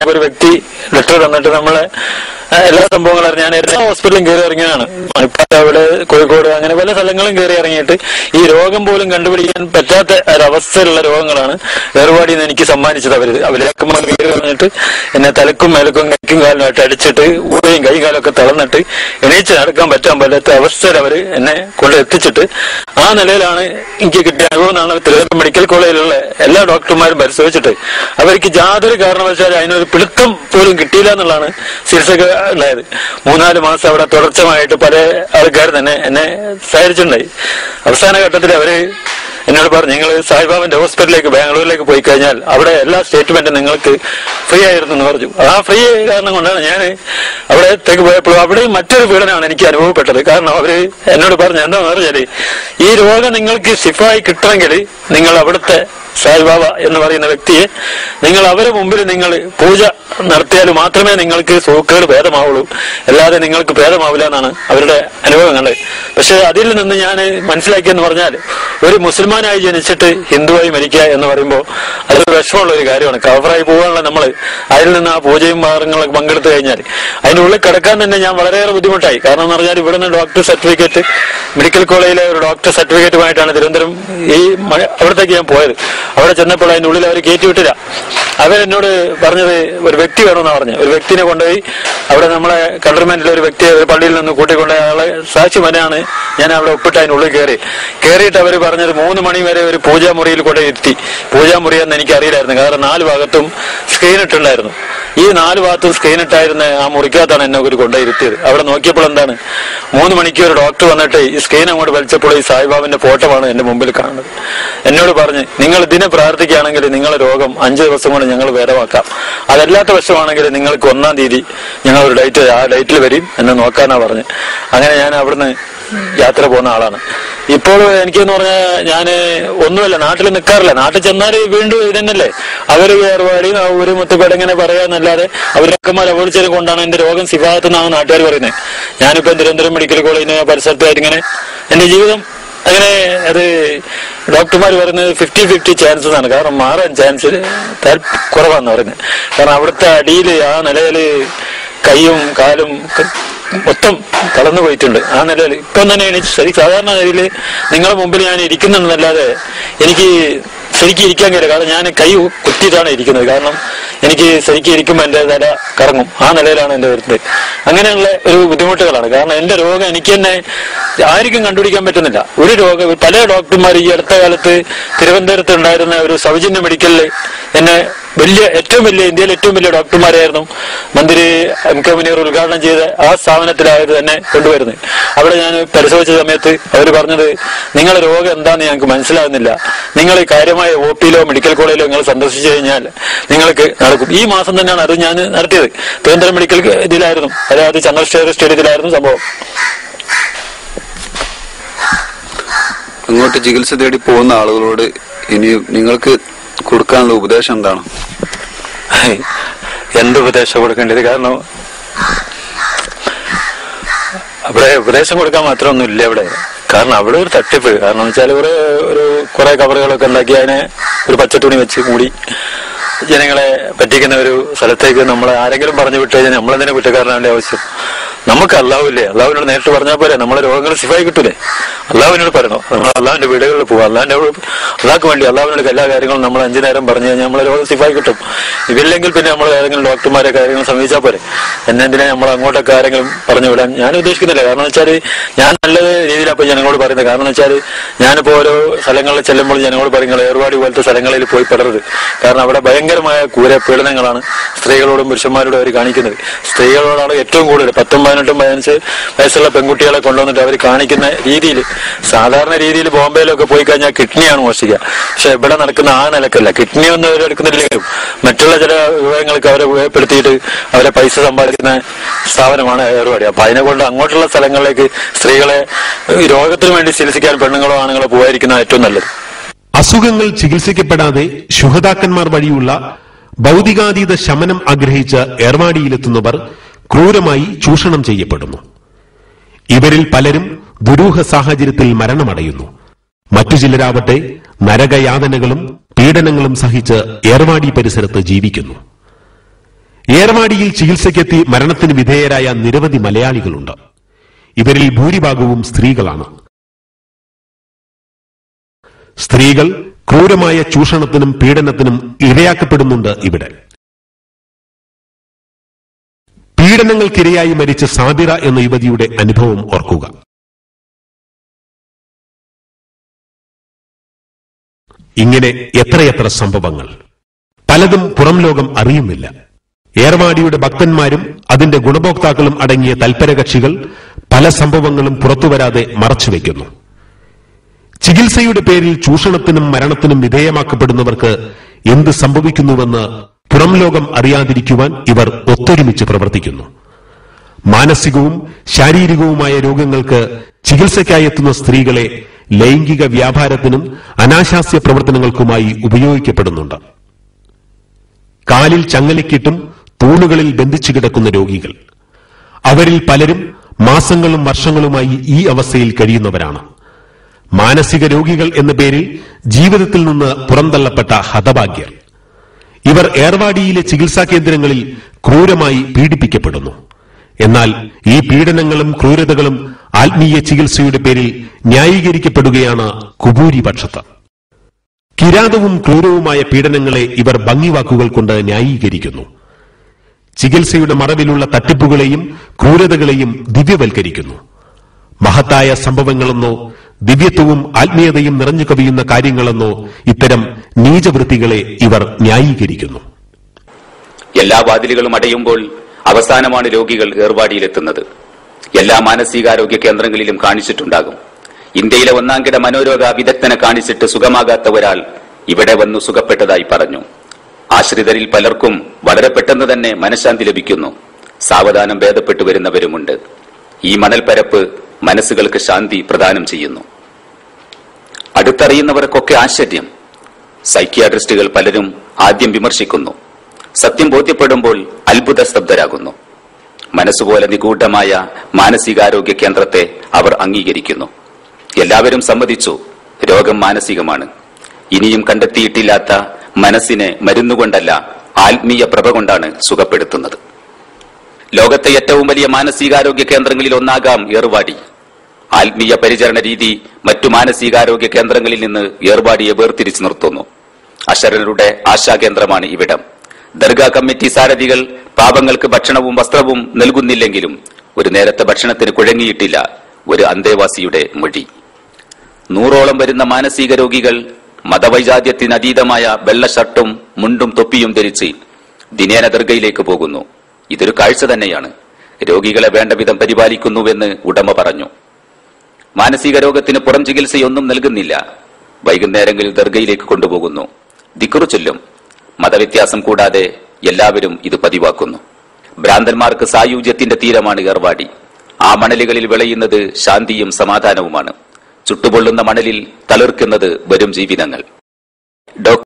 ഒരു വ്യക്തി ലെറ്റർ തന്നിട്ട് നമ്മളെ എല്ലാ സംഭവങ്ങളും അറിഞ്ഞ് ഞാൻ എല്ലാ ഹോസ്പിറ്റലും കയറി ഇറങ്ങിയതാണ്. മണിപ്പാൽ, അവിടെ കോഴിക്കോട്, അങ്ങനെ പല സ്ഥലങ്ങളും കയറി ഇറങ്ങിയിട്ട് ഈ രോഗം പോലും കണ്ടുപിടിക്കാൻ പറ്റാത്ത ഒരവസ്ഥയിലുള്ള രോഗങ്ങളാണ് ഏർവാടിയിൽ നിന്ന് എനിക്ക് സമ്മാനിച്ചത്. അവരേക്കന്മാർ കയറി ഇറങ്ങിയിട്ട് എന്നെ തലക്കും മേലക്കും കൈക്കും കാലിനുമായിട്ട് അടിച്ചിട്ട് ഊഴയും കൈ കാലൊക്കെ തളർന്നിട്ട് എണീച്ച് നടക്കാൻ പറ്റാത്ത അവസ്ഥയിൽ അവർ എന്നെ കൊണ്ട് എത്തിച്ചിട്ട് ആ നിലയിലാണ് എനിക്ക് കിട്ടിയ അനുഭവം എന്നാണ് തിരുവനന്തപുരം മെഡിക്കൽ കോളേജിലുള്ള എല്ലാ ഡോക്ടർമാരും പരിശോധിച്ചിട്ട് അവർക്ക് യാതൊരു കാരണവശാലും അതിനൊരു പിടുത്തം പോലും കിട്ടിയില്ല എന്നുള്ളതാണ് ചികിത്സ ഉണ്ടായത്. 3-4 മാസം അവിടെ തുടർച്ചയായിട്ട് പല ആൾക്കാർ തന്നെ എന്നെ സഹായിച്ചിട്ടുണ്ടായി. അവസാന ഘട്ടത്തിൽ അവര് എന്നോട് പറഞ്ഞു, നിങ്ങൾ സായിബാബന്റെ ഹോസ്പിറ്റലിലേക്ക് ബാംഗ്ലൂരിലേക്ക് പോയി കഴിഞ്ഞാൽ അവിടെ എല്ലാ സ്റ്റേറ്റ്മെന്റും നിങ്ങൾക്ക് ഫ്രീ ആയിരുന്നു എന്ന് പറഞ്ഞു. ആ ഫ്രീ കാരണം കൊണ്ടാണ് ഞാൻ അവിടത്തേക്ക് പോയപ്പോഴും അവിടെയും മറ്റൊരു പീഡനമാണ് എനിക്ക് അനുഭവപ്പെട്ടത്. കാരണം അവര് എന്നോട് പറഞ്ഞു, എന്താണെന്ന് പറഞ്ഞാല് ഈ രോഗം നിങ്ങൾക്ക് ശിഫായി കിട്ടണമെങ്കിൽ നിങ്ങൾ അവിടുത്തെ സായിബാബ എന്ന് പറയുന്ന വ്യക്തിയെ നിങ്ങൾ അവരെ മുമ്പിൽ നിങ്ങൾ പൂജ നടത്തിയാൽ മാത്രമേ നിങ്ങൾക്ക് സൂക്കേട് ഭേദമാവുള്ളൂ, അല്ലാതെ നിങ്ങൾക്ക് ഭേദമാവില്ല എന്നാണ് അവരുടെ അനുഭവം കണ്ടത്. പക്ഷെ അതിൽ നിന്ന് ഞാൻ മനസ്സിലാക്കിയെന്ന് പറഞ്ഞാൽ ഒരു മുസൽമാനായി ജനിച്ചിട്ട് ഹിന്ദുവായി മരിക്കുക എന്ന് പറയുമ്പോൾ അതൊരു വിഷമമുള്ള ഒരു കാര്യമാണ്. കവറായി പോകാനുള്ള നമ്മൾ അതിൽ നിന്ന് ആ പൂജയും ഭാഗങ്ങളൊക്കെ പങ്കെടുത്തു കഴിഞ്ഞാൽ അതിൻ്റെ ഉള്ളിൽ കിടക്കാൻ തന്നെ ഞാൻ വളരെയേറെ ബുദ്ധിമുട്ടായി. കാരണം എന്ന് പറഞ്ഞാൽ ഇവിടുന്ന് ഡോക്ടർ സർട്ടിഫിക്കറ്റ്, മെഡിക്കൽ കോളേജിലെ ഒരു ഡോക്ടർ സർട്ടിഫിക്കറ്റുമായിട്ടാണ് തിരുവനന്തപുരം അവിടത്തേക്ക് ഞാൻ പോയത്. അവിടെ ചെന്നപ്പോൾ അതിൻ്റെ ഉള്ളിൽ അവർ കയറ്റിവിട്ടില്ല. അവരെന്നോട് പറഞ്ഞത് ഒരു വ്യക്തി വേണമെന്നാണ് പറഞ്ഞത്. ഒരു വ്യക്തിനെ കൊണ്ടുപോയി അവിടെ നമ്മളെ കണ്ടർമെന്റിലെ ഒരു വ്യക്തിയെ ഒരു പള്ളിയിൽ നിന്ന് കൂട്ടിക്കൊണ്ട് അയാളെ സാക്ഷി മനാണ് ഞാൻ അവിടെ ഒപ്പിട്ട് അതിനുള്ളിൽ കയറിയിട്ട് അവർ പറഞ്ഞത് 3 മണി വരെ ഒരു പൂജാമുറിയിൽ കൊണ്ട് ഇരുത്തി. പൂജാമുറി എന്ന് എനിക്ക് അറിയില്ലായിരുന്നു, കാരണം 4 ഭാഗത്തും സ്ക്രീൻ ഇട്ടുണ്ടായിരുന്നു. ഈ 4 ഭാഗത്തും സ്ക്രീൻ ഇട്ടായിരുന്ന ആ മുറിക്കകത്താണ് എന്നെ ഒരു കൊണ്ടുയിരുത്തിയത്. അവിടെ നോക്കിയപ്പോൾ എന്താണ്, 3 മണിക്ക് ഒരു ഡോക്ടർ വന്നിട്ട് ഈ സ്ക്രീൻ അങ്ങോട്ട് വലിച്ചപ്പോൾ ഈ സായിബാബിന്റെ ഫോട്ടോമാണ് എന്റെ മുമ്പിൽ കാണുന്നത്. എന്നോട് പറഞ്ഞ്, നിങ്ങൾ ഇതിനെ പ്രാർത്ഥിക്കുകയാണെങ്കിൽ നിങ്ങളുടെ രോഗം 5 ദിവസം കൊണ്ട് ഞങ്ങൾ ഭേദമാക്കാം, അതല്ലാത്ത വശമാണെങ്കിൽ നിങ്ങൾക്ക് 1-ാം തീയതി ഞങ്ങൾ ഒരു ഡേറ്റ്, ആ ഡേറ്റിൽ വരും എന്നെ നോക്കാനാ പറഞ്ഞ്. അങ്ങനെ ഞാൻ അവിടുന്ന് യാത്ര പോകുന്ന ആളാണ്. ഇപ്പോൾ എനിക്കെന്ന് പറഞ്ഞാൽ ഞാൻ ഒന്നുമല്ല, നാട്ടിൽ നിൽക്കാറില്ല. നാട്ടിൽ ചെന്നാൽ വീണ്ടും ഇതന്നല്ലേ, അവര് ഏർവാടി ഒരു മുത്തുപേട് ഇങ്ങനെ പറയാന്നല്ലാതെ അവരൊക്കെ അവളിച്ചത് കൊണ്ടാണ് എന്റെ രോഗം സിഫാത്തെന്നാണ് നാട്ടുകാർ പറയുന്നത്. ഞാനിപ്പോ തിരുവനന്തപുരം മെഡിക്കൽ കോളേജിന് പരിസരത്തായിട്ട് ഇങ്ങനെ എന്റെ ജീവിതം അങ്ങനെ അത് ഡോക്ടർമാർ പറയുന്നത് 50-50 ചാൻസ് എന്നാണ്. കാരണം മാറാൻ ചാൻസ് കുറവാന്ന് പറയുന്നത്. കാരണം അവിടുത്തെ അടിയിൽ ആ നിലയില് കൈയും കാലും മൊത്തം കടന്നു പോയിട്ടുണ്ട്. ആ നിലയിൽ ഇപ്പം തന്നെ എനിക്ക് സാധാരണ നിലയിൽ നിങ്ങളുടെ മുമ്പിൽ ഞാൻ ഇരിക്കുന്നുണ്ടെന്നല്ലാതെ എനിക്ക് ശരിക്കും ഇരിക്കാൻ കഴിയില്ല. കാരണം ഞാൻ കൈ കുത്തിയിട്ടാണ് ഇരിക്കുന്നത്. കാരണം എനിക്ക് ശരിക്കും ഇരിക്കുമ്പോൾ എൻ്റെ തല കറങ്ങും. ആ നിലയിലാണ് എൻ്റെ വരുന്നത്. അങ്ങനെയുള്ള ഒരു ബുദ്ധിമുട്ടുകളാണ്. കാരണം എൻ്റെ രോഗം എനിക്ക് തന്നെ ആർക്കും കണ്ടുപിടിക്കാൻ പറ്റുന്നില്ല. ഒരു രോഗം പല ഡോക്ടർമാർ ഈ അടുത്ത കാലത്ത് തിരുവനന്തപുരത്ത് ഉണ്ടായിരുന്ന ഒരു സൗജന്യ മെഡിക്കലിൽ എന്നെ ഏറ്റവും വലിയ ഇന്ത്യയിലെ ഏറ്റവും വലിയ ഡോക്ടർമാരായിരുന്നു മന്ത്രി MK മുനീർ ഉദ്ഘാടനം ചെയ്ത ആ സ്ഥാപനത്തിലായത് തന്നെ കൊണ്ടുവരുന്നത്. അവിടെ ഞാൻ പരിശോധിച്ച സമയത്ത് അവർ പറഞ്ഞത്, നിങ്ങളുടെ രോഗം എന്താണെന്ന് ഞങ്ങൾക്ക് മനസ്സിലാകുന്നില്ല, നിങ്ങൾ കാര്യമായ OP-യിലോ മെഡിക്കൽ കോളേജിലോ നിങ്ങൾ സന്ദർശിച്ചു കഴിഞ്ഞാൽ നിങ്ങൾക്ക് നടക്കും. ഈ മാസം തന്നെയാണ് അത് ഞാൻ നടത്തിയത്. തിരുവനന്തപുരം മെഡിക്കൽ ഇതിലായിരുന്നു, അതായത് ചന്ദ്രശേഖർ സ്റ്റേഡിയത്തിലായിരുന്നു സംഭവം. അങ്ങോട്ട് ചികിത്സ തേടി പോകുന്ന ആളുകളോട് ഇനി നിങ്ങൾക്ക് കൊടുക്കാനുള്ള ഉപദേശം എന്താണ്? എന്ത് ഉപദേശം കൊടുക്കേണ്ടത്? കാരണം അവിടെ ഉപദേശം കൊടുക്കാൻ മാത്രമൊന്നും ഇല്ല അവിടെ. കാരണം അവിടെ ഒരു തട്ടിപ്പ്. കാരണം വെച്ചാൽ ഒരു കുറെ കവറുകളൊക്കെ ഉണ്ടാക്കി അതിനെ ഒരു പച്ചത്തുണി വെച്ച് മൂടി ജനങ്ങളെ പറ്റിക്കുന്ന ഒരു സ്ഥലത്തേക്ക് നമ്മളെ ആരെങ്കിലും പറഞ്ഞു വിട്ടു കഴിഞ്ഞാൽ നമ്മളെന്തിനെ കുറ്റക്കാരനാവേണ്ട ആവശ്യം? നമുക്ക് അള്ളാഹുല്ലേ, അള്ളാഹുവിനോട് നേരിട്ട് പറഞ്ഞാൽ പോലെ നമ്മളെ രോഗങ്ങൾ ശിഫായി കിട്ടൂലേ? അള്ളാഹുവിനോട് പറയണോ? നമ്മൾ അള്ളാഹുവിന്റെ വീടുകളിൽ പോവാം. അള്ളാഹ്ക്ക് വേണ്ടി അള്ളാഹുവിനോട് എല്ലാ കാര്യങ്ങളും നമ്മൾ 5 നേരം പറഞ്ഞു കഴിഞ്ഞാൽ നമ്മളെ രോഗം ശിഫായി കിട്ടും. ഇതില്ലെങ്കിൽ പിന്നെ നമ്മൾ ഏതെങ്കിലും ഡോക്ടർമാരെ കാര്യങ്ങൾ സമീപിച്ചാൽ പോലെ. എന്തിനാ നമ്മൾ അങ്ങോട്ടൊക്കെ ആരെങ്കിലും പറഞ്ഞു വിടാൻ ഞാൻ ഉദ്ദേശിക്കുന്നില്ല. കാരണം വെച്ചാൽ ഞാൻ നല്ല രീതിയിലപ്പോൾ ജനങ്ങളോട് പറയുന്നത്. കാരണം വെച്ചാൽ ഞാനിപ്പോൾ ഓരോ സ്ഥലങ്ങളിൽ ചെല്ലുമ്പോൾ ജനങ്ങളോട് പറയുന്നത് ഏർവാടി പോലത്തെ സ്ഥലങ്ങളിൽ പോയി പെടരുത്. കാരണം അവിടെ ഭയങ്കരമായ പീഡനങ്ങളാണ് സ്ത്രീകളോടും പുരുഷന്മാരോടും അവർ കാണിക്കുന്നത്. സ്ത്രീകളോടാണ് ഏറ്റവും കൂടുതൽ. 18-15 വയസ്സുള്ള പെൺകുട്ടികളെ കൊണ്ടുവന്നിട്ട് അവർ കാണിക്കുന്ന രീതിയിൽ, സാധാരണ രീതിയിൽ ബോംബെയിലൊക്കെ പോയി കഴിഞ്ഞാൽ കിഡ്നിയാണ് മോഷിക്കുക. പക്ഷെ ഇവിടെ നടക്കുന്ന ആ നിലക്കല്ല. കിഡ്നി ഒന്നും അവർ എടുക്കുന്നില്ലെങ്കിലും മറ്റുള്ള ചില വിവരങ്ങൾക്ക് അവരെ ഉപയോഗപ്പെടുത്തിയിട്ട് അവരെ പൈസ സമ്പാദിക്കുന്ന സ്ഥാപനമാണ് ഏർവാടി. അപ്പൊ അതിനെ കൊണ്ട് അങ്ങോട്ടുള്ള സ്ഥലങ്ങളിലേക്ക് സ്ത്രീകളെ രോഗത്തിന് വേണ്ടി ചികിത്സിക്കാൻ പെണ്ണുങ്ങളോ ആണുങ്ങളോ പോയിരിക്കുന്ന ഏറ്റവും നല്ലത്. അസുഖങ്ങൾ ചികിത്സിക്കപ്പെടാതെ ശുഹദാക്കന്മാർ വഴിയുള്ള ഭൗതികാതീത ശമനം ആഗ്രഹിച്ച് ഏർവാടിയിലെത്തുന്നവർ ക്രൂരമായി ചൂഷണം ചെയ്യപ്പെടുന്നു. ഇവരിൽ പലരും ദുരൂഹ സാഹചര്യത്തിൽ മരണമടയുന്നു. മറ്റു ചിലരാവട്ടെ നരകയാതനകളും പീഡനങ്ങളും സഹിച്ച് ഏർവാടി പരിസരത്ത് ജീവിക്കുന്നു. ഏർവാടിയിൽ ചികിത്സയ്ക്കെത്തി മരണത്തിന് വിധേയരായ നിരവധി മലയാളികളുണ്ട്. ഇവരിൽ ഭൂരിഭാഗവും സ്ത്രീകളാണ്. സ്ത്രീകൾ ക്രൂരമായ ചൂഷണത്തിനും പീഡനത്തിനും ഇരയാക്കപ്പെടുന്നുണ്ട് ഇവിടെ. പീഡനങ്ങൾക്കിരയായി മരിച്ച സാബിറ എന്ന യുവതിയുടെ അനുഭവം ഓർക്കുക. ഇങ്ങനെ എത്രയെത്ര സംഭവങ്ങൾ. പലതും പുറം ലോകം അറിയുന്നില്ല. ഏർവാടിയുടെ ഭക്തന്മാരും അതിന്റെ ഗുണഭോക്താക്കളും അടങ്ങിയ തൽപരകക്ഷികൾ പല സംഭവങ്ങളും പുറത്തുവരാതെ മറച്ചുവെക്കുന്നു. ചികിത്സയുടെ പേരിൽ ചൂഷണത്തിനും മരണത്തിനും വിധേയമാക്കപ്പെടുന്നവർക്ക് എന്ത് സംഭവിക്കുന്നുവെന്ന് പുറം ലോകം അറിയാതിരിക്കുവാൻ ഇവർ ഒത്തൊരുമിച്ച് പ്രവർത്തിക്കുന്നു. മാനസികവും ശാരീരികവുമായ രോഗങ്ങൾക്ക് ചികിത്സയ്ക്കായി എത്തുന്ന സ്ത്രീകളെ ലൈംഗിക വ്യാപാരത്തിനും അനാശാസ്യ പ്രവർത്തനങ്ങൾക്കുമായി ഉപയോഗിക്കപ്പെടുന്നുണ്ട്. കാലിൽ ചങ്ങലക്കിട്ടും തൂണുകളിൽ ബന്ധിച്ചു കിടക്കുന്ന രോഗികൾ. അവരിൽ പലരും മാസങ്ങളും വർഷങ്ങളുമായി ഈ അവസ്ഥയിൽ കഴിയുന്നവരാണ്. മാനസിക രോഗികൾ എന്ന പേരിൽ ജീവിതത്തിൽ നിന്ന് പുറന്തള്ളപ്പെട്ട ഹതഭാഗ്യർ. ഇവർ ഏർവാടിയിലെ ചികിത്സാ കേന്ദ്രങ്ങളിൽ ക്രൂരമായി പീഡിപ്പിക്കപ്പെടുന്നു. എന്നാൽ ഈ പീഡനങ്ങളും ക്രൂരതകളും ആത്മീയ ചികിത്സയുടെ പേരിൽ ന്യായീകരിക്കപ്പെടുകയാണ് കുബൂരിപക്ഷത്ത്. കിരാതവും ക്രൂരവുമായ പീഡനങ്ങളെ ഇവർ ഭംഗിവാക്കുകൾ കൊണ്ട് ന്യായീകരിക്കുന്നു. ചികിത്സയുടെ മറവിലുള്ള തട്ടിപ്പുകളെയും ക്രൂരതകളെയും ദിവ്യവൽക്കരിക്കുന്നു. മഹത്തായ സംഭവങ്ങളെന്നോ ദിവ്യത്വവും ആത്മീയതയും നിറഞ്ഞു കവിയുന്ന കാര്യങ്ങളെന്നോ ഇത്തരം നീചവൃത്തികളെ ഇവർ ന്യായീകരിക്കുന്നു. എല്ലാ വാതിലുകളും അടയുമ്പോൾ അവസാനമാണ് രോഗികൾ ഏർവാടിയിലെത്തുന്നത്. എല്ലാ മാനസികാരോഗ്യ കേന്ദ്രങ്ങളിലും കാണിച്ചിട്ടുണ്ടാകും. ഇന്ത്യയിലെ ഒന്നാംകിട മനോരോഗ വിദഗ്ധനെ കാണിച്ചിട്ട് സുഖമാകാത്ത ഒരാൾ ഇവിടെ വന്നു സുഖപ്പെട്ടതായി പറഞ്ഞു. ആശ്രിതരിൽ പലർക്കും വളരെ പെട്ടെന്ന് തന്നെ മനഃശാന്തി ലഭിക്കുന്നു. സാവധാനം ഭേദപ്പെട്ടു വരുന്നവരുമുണ്ട്. ഈ മണൽപ്പരപ്പ് മനസ്സുകൾക്ക് ശാന്തി പ്രദാനം ചെയ്യുന്നു. അടുത്തറിയുന്നവർക്കൊക്കെ ആശ്ചര്യം. സൈക്യാട്രിസ്റ്റുകൾ പലരും ആദ്യം വിമർശിക്കുന്നു. സത്യം ബോധ്യപ്പെടുമ്പോൾ അത്ഭുത സ്തബ്ധരാകുന്നു. മനസ്സുപോലെ നിഗൂഢമായ മാനസികാരോഗ്യ കേന്ദ്രത്തെ അവർ അംഗീകരിക്കുന്നു. എല്ലാവരും സമ്മതിച്ചു, രോഗം മാനസികമാണ്. ഇനിയും കണ്ടെത്തിയിട്ടില്ലാത്ത മനസ്സിനെ മരുന്നുകൊണ്ടല്ല, ആത്മീയ പ്രഭ കൊണ്ടാണ് സുഖപ്പെടുത്തുന്നത്. ലോകത്തെ ഏറ്റവും വലിയ മാനസികാരോഗ്യ കേന്ദ്രങ്ങളിൽ ഒന്നാകാം ഏർവാടി. ആത്മീയ പരിചരണ രീതി മറ്റു മാനസികാരോഗ്യ കേന്ദ്രങ്ങളിൽ നിന്ന് ഏർവാടിയെ വേർതിരിച്ചു നിർത്തുന്നു. അശരണരുടെ ആശാകേന്ദ്രമാണ് ഇവിടം. ദർഗാ കമ്മിറ്റി സാരഥികൾ പാപങ്ങൾക്ക് ഭക്ഷണവും വസ്ത്രവും നൽകുന്നില്ലെങ്കിലും ഒരു നേരത്തെ ഭക്ഷണത്തിന് കുഴങ്ങിയിട്ടില്ല ഒരു അന്തേവാസിയുടെ മൊഴി. 100ഓളം വരുന്ന മാനസിക രോഗികൾ മതവൈജാത്യത്തിനതീതമായ വെള്ള ഷർട്ടും മുണ്ടും തൊപ്പിയും ധരിച്ച് ദിനേന ദർഗയിലേക്ക് പോകുന്നു. ഇതൊരു കാഴ്ച തന്നെയാണ്. രോഗികളെ വേണ്ട വിധം പരിപാലിക്കുന്നുവെന്ന് ഉടമ പറഞ്ഞു. മാനസിക രോഗത്തിന് പുറം ചികിത്സയൊന്നും നൽകുന്നില്ല. വൈകുന്നേരങ്ങളിൽ ദർഗയിലേക്ക് കൊണ്ടുപോകുന്നു. ദിക്റ് ചൊല്ലും. മതവ്യത്യാസം കൂടാതെ എല്ലാവരും ഇത് പതിവാക്കുന്നു. ഭ്രാന്തന്മാർക്ക് സായുജ്യത്തിന്റെ തീരമാണ് ഏർവാടി. ആ മണലുകളിൽ വിളയുന്നത് ശാന്തിയും സമാധാനവുമാണ്. ചുട്ടുപൊള്ളുന്ന മണലിൽ തളിർക്കുന്നത് വരും ജീവിതങ്ങൾ.